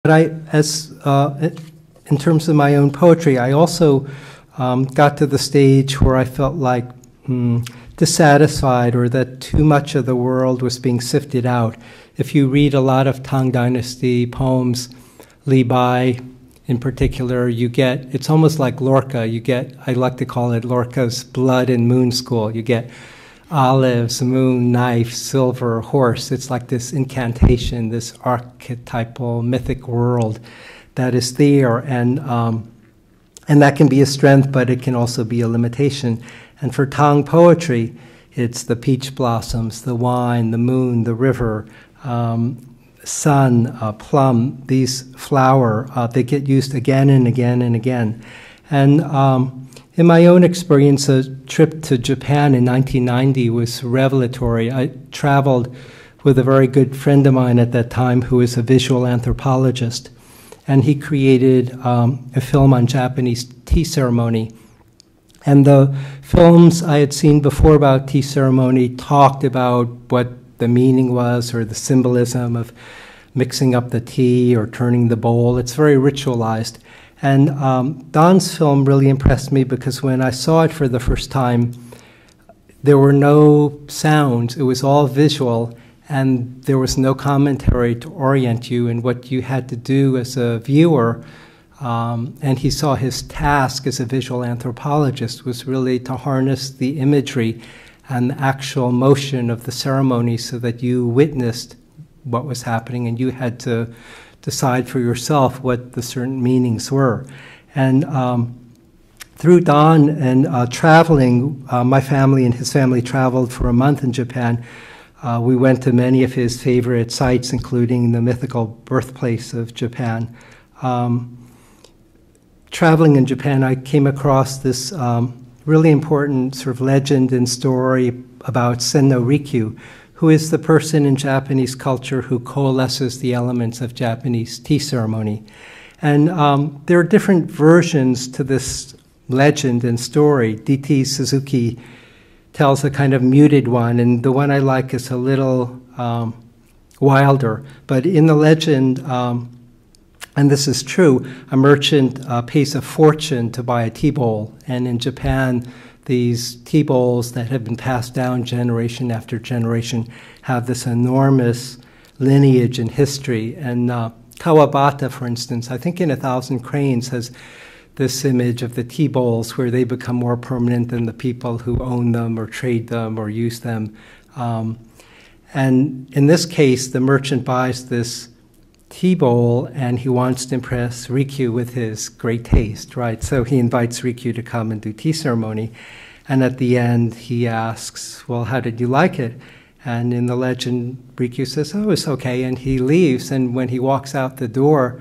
But in terms of my own poetry, I also got to the stage where I felt like dissatisfied, or that too much of the world was being sifted out. If you read a lot of Tang Dynasty poems, Li Bai in particular, you get, it's almost like Lorca. You get, I like to call it Lorca's blood and moon school. You get olives, moon, knife, silver, horse. It's like this incantation, this archetypal mythic world that is there, and that can be a strength, but it can also be a limitation. And for Tang poetry, it's the peach blossoms, the wine, the moon, the river, sun, plum. These flower, they get used again and again and again. And in my own experience, a trip to Japan in 1990 was revelatory. I traveled with a very good friend of mine at that time who is a visual anthropologist, and he created a film on Japanese tea ceremony. And the films I had seen before about tea ceremony talked about what the meaning was, or the symbolism of mixing up the tea or turning the bowl. It's very ritualized. And Don's film really impressed me because when I saw it for the first time, there were no sounds. It was all visual, and there was no commentary to orient you in what you had to do as a viewer. And he saw his task as a visual anthropologist was really to harness the imagery and the actual motion of the ceremony so that you witnessed what was happening, and you had to decide for yourself what the certain meanings were. And through Don and traveling, my family and his family traveled for a month in Japan. We went to many of his favorite sites, including the mythical birthplace of Japan. Traveling in Japan, I came across this really important sort of legend and story about Senno Rikyu, who is the person in Japanese culture who coalesces the elements of Japanese tea ceremony. And there are different versions to this legend and story. D.T. Suzuki tells a kind of muted one, and the one I like is a little wilder. But in the legend, and this is true, a merchant pays a fortune to buy a tea bowl. And in Japan, these tea bowls that have been passed down generation after generation have this enormous lineage and history. And Kawabata, for instance, I think in 1,000 Cranes has this image of the tea bowls where they become more permanent than the people who own them or trade them or use them. And in this case, the merchant buys this tea bowl, and he wants to impress Rikyu with his great taste, right? So he invites Rikyu to come and do tea ceremony. And at the end, he asks, well, how did you like it? And in the legend, Rikyu says, oh, it's okay. And he leaves. And when he walks out the door,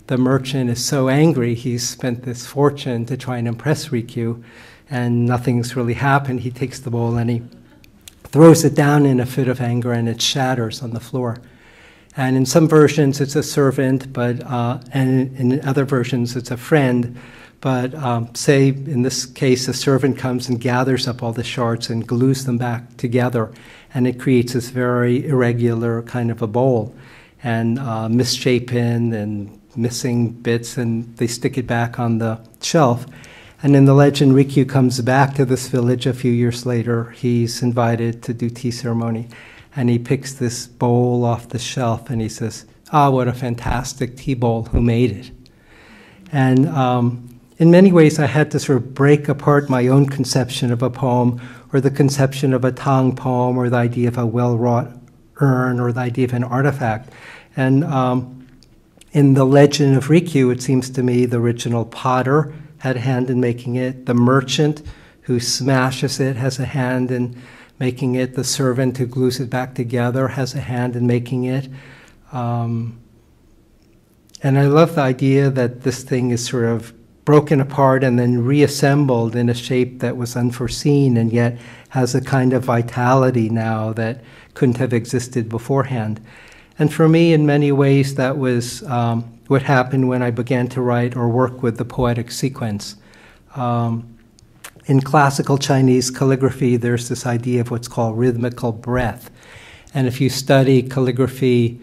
the merchant is so angry. He's spent this fortune to try and impress Rikyu, and nothing's really happened. He takes the bowl and he throws it down in a fit of anger, and it shatters on the floor. And in some versions, it's a servant, but and in other versions, it's a friend. But say, in this case, a servant comes and gathers up all the shards and glues them back together, and it creates this very irregular kind of a bowl, and misshapen and missing bits, and they stick it back on the shelf. And in the legend, Rikyu comes back to this village a few years later. He's invited to do tea ceremony. And he picks this bowl off the shelf, and he says, ah, what a fantastic tea bowl, who made it? And in many ways, I had to sort of break apart my own conception of a poem, or the conception of a Tang poem, or the idea of a well-wrought urn, or the idea of an artifact. And in the legend of Rikyu, it seems to me the original potter had a hand in making it. The merchant who smashes it has a hand in making it. The servant who glues it back together has a hand in making it. And I love the idea that this thing is sort of broken apart and then reassembled in a shape that was unforeseen, and yet has a kind of vitality now that couldn't have existed beforehand. And for me, in many ways, that was what happened when I began to write or work with the poetic sequence. In classical Chinese calligraphy, there's this idea of what's called rhythmical breath. And if you study calligraphy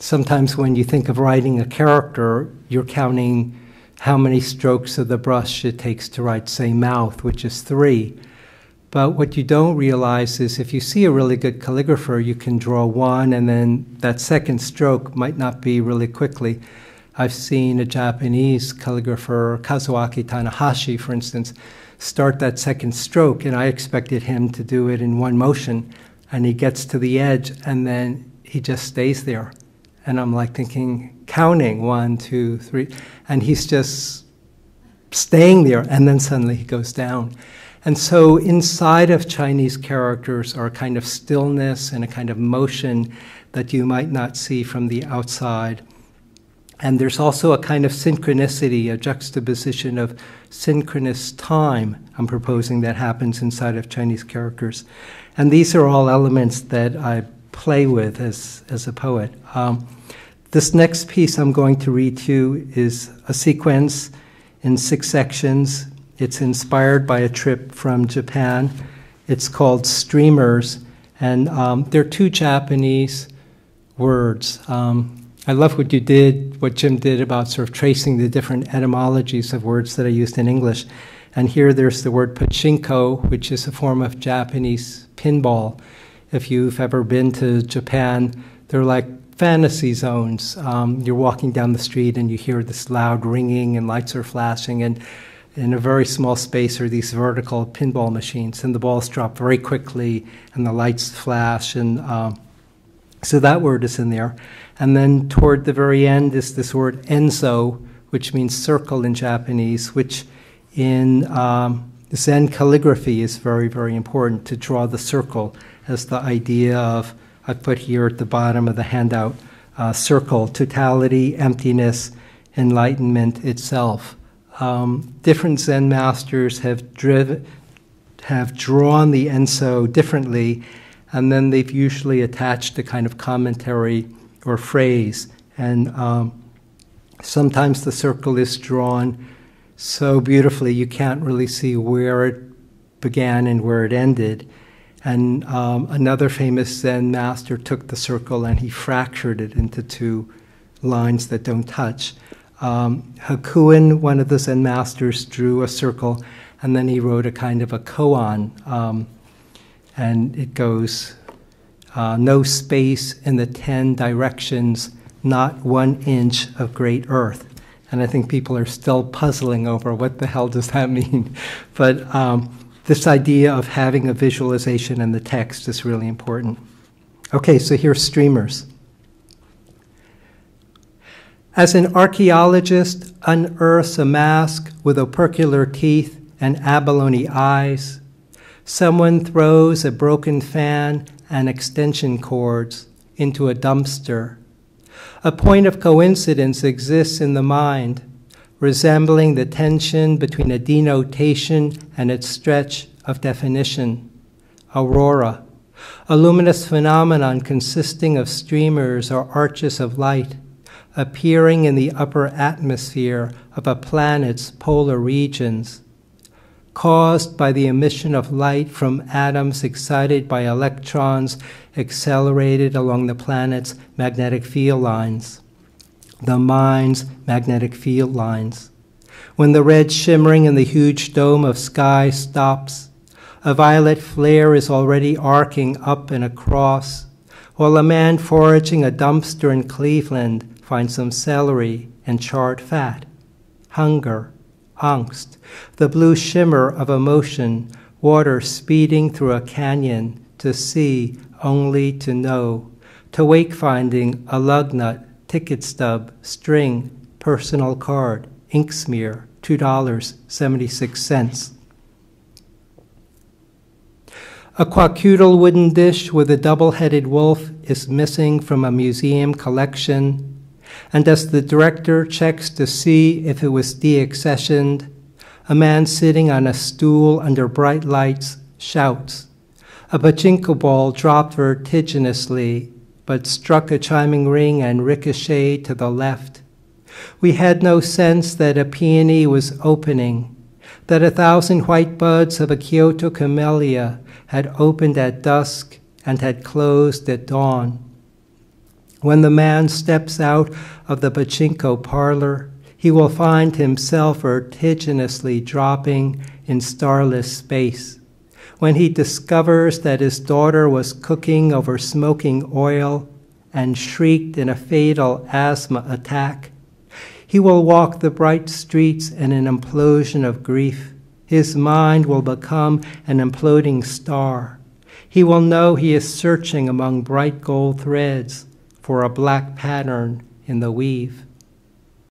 sometimes when you think of writing a character, you're counting how many strokes of the brush it takes to write, say, mouth, which is 3. But what you don't realize is if you see a really good calligrapher, you can draw 1, and then that second stroke might not be really quickly. I've seen a Japanese calligrapher, Kazuaki Tanahashi, for instance, start that second stroke, and I expected him to do it in one motion, and he gets to the edge, and then he just stays there. And I'm like thinking, counting 1, 2, 3, and he's just staying there, and then suddenly he goes down. And so inside of Chinese characters are a kind of stillness and a kind of motion that you might not see from the outside. And there's also a kind of synchronicity, a juxtaposition of synchronous time, I'm proposing, that happens inside of Chinese characters. And these are all elements that I play with as a poet. This next piece I'm going to read to you is a sequence in 6 sections. It's inspired by a trip from Japan. It's called Streamers, and there are 2 Japanese words. I love what Jim did about sort of tracing the different etymologies of words that I used in English. And here there's the word pachinko, which is a form of Japanese pinball. If you've ever been to Japan, they're like fantasy zones. You're walking down the street and you hear this loud ringing and lights are flashing, and in a very small space are these vertical pinball machines, and the balls drop very quickly and the lights flash, and so that word is in there. And then toward the very end is this word enzo, which means circle in Japanese, which in Zen calligraphy is very, very important, to draw the circle as the idea of, I put here at the bottom of the handout, circle, totality, emptiness, enlightenment itself. Different Zen masters have drawn the enso differently, and then they've usually attached a kind of commentary or phrase. And sometimes the circle is drawn so beautifully you can't really see where it began and where it ended. And another famous Zen master took the circle and he fractured it into 2 lines that don't touch. Hakuin, one of the Zen masters, drew a circle, and then he wrote a kind of a koan, and it goes, no space in the 10 directions, not 1 inch of great earth. And I think people are still puzzling over what the hell does that mean. But this idea of having a visualization in the text is really important. Okay, so here's Streamers. As an archaeologist unearths a mask with opercular teeth and abalone eyes, someone throws a broken fan and extension cords into a dumpster. A point of coincidence exists in the mind, resembling the tension between a denotation and its stretch of definition. Aurora, a luminous phenomenon consisting of streamers or arches of light, appearing in the upper atmosphere of a planet's polar regions, caused by the emission of light from atoms excited by electrons accelerated along the planet's magnetic field lines, the mind's magnetic field lines. When the red shimmering in the huge dome of sky stops, a violet flare is already arcing up and across, while a man foraging a dumpster in Cleveland finds some celery and charred fat, hunger, angst, the blue shimmer of emotion, water speeding through a canyon, to see only to know, to wake finding a lug nut, ticket stub, string, personal card, ink smear, $2.76. A quadrupedal wooden dish with a double-headed wolf is missing from a museum collection, and as the director checks to see if it was deaccessioned, a man sitting on a stool under bright lights shouts. A pachinko ball dropped vertiginously, but struck a chiming ring and ricocheted to the left. We had no sense that a peony was opening, that 1,000 white buds of a Kyoto camellia had opened at dusk and had closed at dawn. When the man steps out of the pachinko parlor, he will find himself vertiginously dropping in starless space. When he discovers that his daughter was cooking over smoking oil and shrieked in a fatal asthma attack, he will walk the bright streets in an implosion of grief. His mind will become an imploding star. He will know he is searching among bright gold threads for a black pattern in the weave.